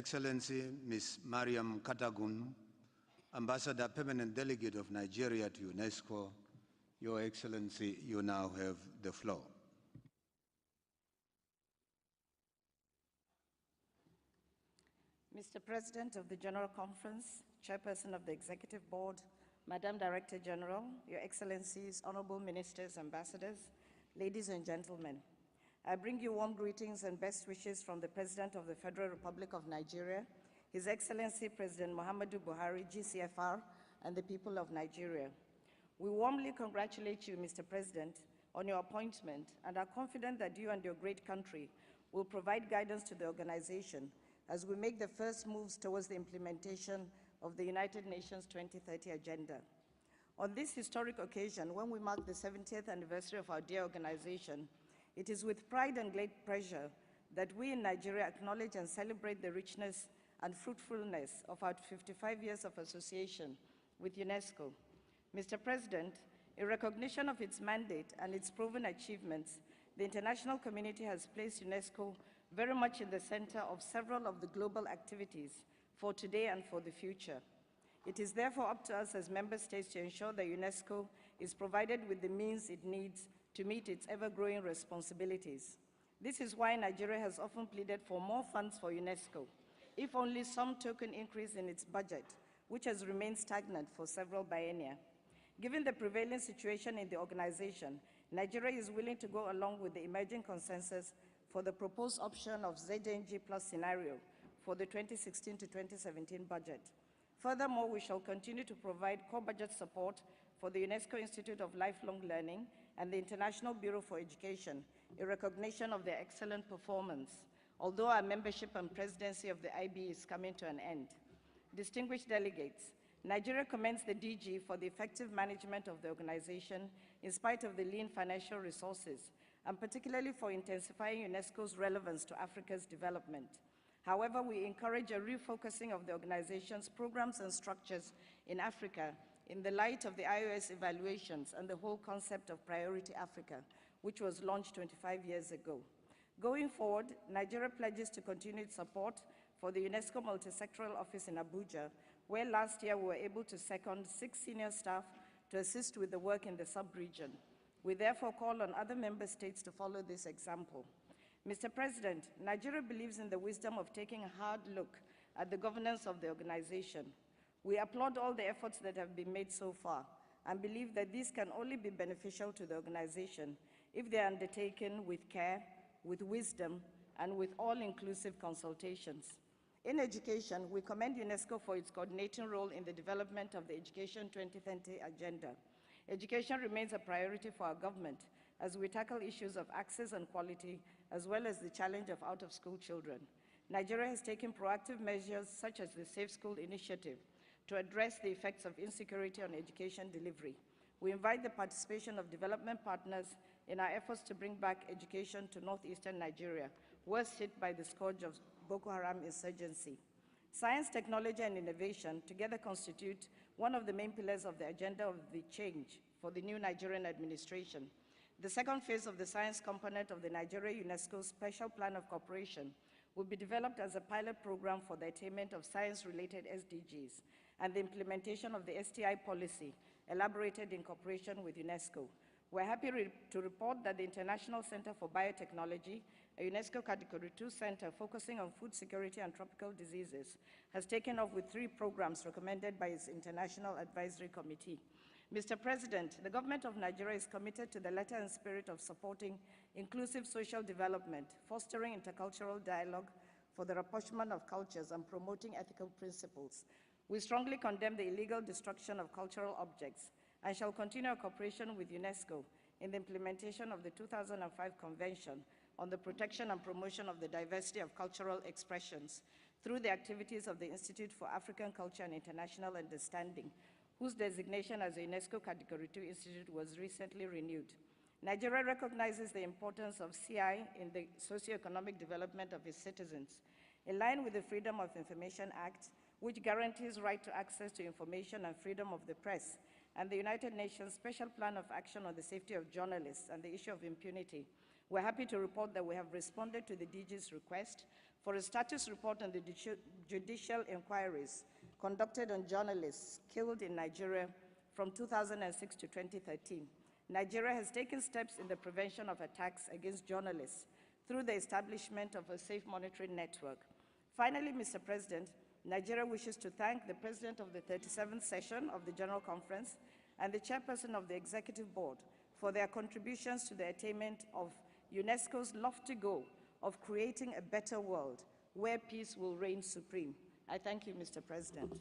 Excellency Ms. Mariam Katagun, Ambassador Permanent Delegate of Nigeria to UNESCO, Your Excellency, you now have the floor. Mr. President of the General Conference, Chairperson of the Executive Board, Madam Director General, Your Excellencies, Honorable Ministers, Ambassadors, ladies and gentlemen, I bring you warm greetings and best wishes from the President of the Federal Republic of Nigeria, His Excellency President Muhammadu Buhari, GCFR, and the people of Nigeria. We warmly congratulate you, Mr. President, on your appointment and are confident that you and your great country will provide guidance to the organization as we make the first moves towards the implementation of the United Nations 2030 Agenda. On this historic occasion, when we mark the 70th anniversary of our dear organization, it is with pride and great pleasure that we in Nigeria acknowledge and celebrate the richness and fruitfulness of our 55 years of association with UNESCO. Mr. President, in recognition of its mandate and its proven achievements, the international community has placed UNESCO very much in the center of several of the global activities for today and for the future. It is therefore up to us as member states to ensure that UNESCO is provided with the means it needs to meet its ever-growing responsibilities. This is why Nigeria has often pleaded for more funds for UNESCO, if only some token increase in its budget, which has remained stagnant for several biennia. Given the prevailing situation in the organization, Nigeria is willing to go along with the emerging consensus for the proposed option of ZNG plus scenario for the 2016 to 2017 budget. Furthermore, we shall continue to provide core budget support for the UNESCO Institute of Lifelong Learning and the International Bureau for Education in recognition of their excellent performance, although our membership and presidency of the IB is coming to an end. Distinguished delegates, Nigeria commends the DG for the effective management of the organization in spite of the lean financial resources, and particularly for intensifying UNESCO's relevance to Africa's development. However, we encourage a refocusing of the organization's programs and structures in Africa in the light of the IOS evaluations and the whole concept of Priority Africa, which was launched 25 years ago. Going forward, Nigeria pledges to continue its support for the UNESCO Multisectoral Office in Abuja, where last year we were able to second 6 senior staff to assist with the work in the sub-region. We therefore call on other member states to follow this example. Mr. President, Nigeria believes in the wisdom of taking a hard look at the governance of the organization. We applaud all the efforts that have been made so far and believe that these can only be beneficial to the organization if they are undertaken with care, with wisdom, and with all-inclusive consultations. In education, we commend UNESCO for its coordinating role in the development of the Education 2030 Agenda. Education remains a priority for our government as we tackle issues of access and quality, as well as the challenge of out-of-school children. Nigeria has taken proactive measures such as the Safe School Initiative to address the effects of insecurity on education delivery. We invite the participation of development partners in our efforts to bring back education to northeastern Nigeria, worst hit by the scourge of Boko Haram insurgency. Science, technology, and innovation together constitute one of the main pillars of the agenda of the change for the new Nigerian administration. The second phase of the science component of the Nigeria-UNESCO Special Plan of Cooperation will be developed as a pilot program for the attainment of science-related SDGs and the implementation of the STI policy elaborated in cooperation with UNESCO. We're happy to report that the International Center for Biotechnology, a UNESCO Category 2 center focusing on food security and tropical diseases, has taken off with 3 programs recommended by its International Advisory Committee. Mr. President, the government of Nigeria is committed to the letter and spirit of supporting inclusive social development, fostering intercultural dialogue for the rapprochement of cultures, and promoting ethical principles. We strongly condemn the illegal destruction of cultural objects and shall continue our cooperation with UNESCO in the implementation of the 2005 Convention on the Protection and Promotion of the Diversity of Cultural Expressions through the activities of the Institute for African Culture and International Understanding, whose designation as a UNESCO Category 2 institute was recently renewed. Nigeria recognizes the importance of CI in the socio-economic development of its citizens. In line with the Freedom of Information Act, which guarantees right to access to information and freedom of the press, and the United Nations Special Plan of Action on the Safety of Journalists and the issue of impunity, we're happy to report that we have responded to the DG's request for a status report on the judicial inquiries conducted on journalists killed in Nigeria from 2006 to 2013. Nigeria has taken steps in the prevention of attacks against journalists through the establishment of a safe monitoring network. Finally, Mr. President, Nigeria wishes to thank the President of the 37th session of the General Conference and the Chairperson of the Executive Board for their contributions to the attainment of UNESCO's lofty goal of creating a better world where peace will reign supreme. I thank you, Mr. President.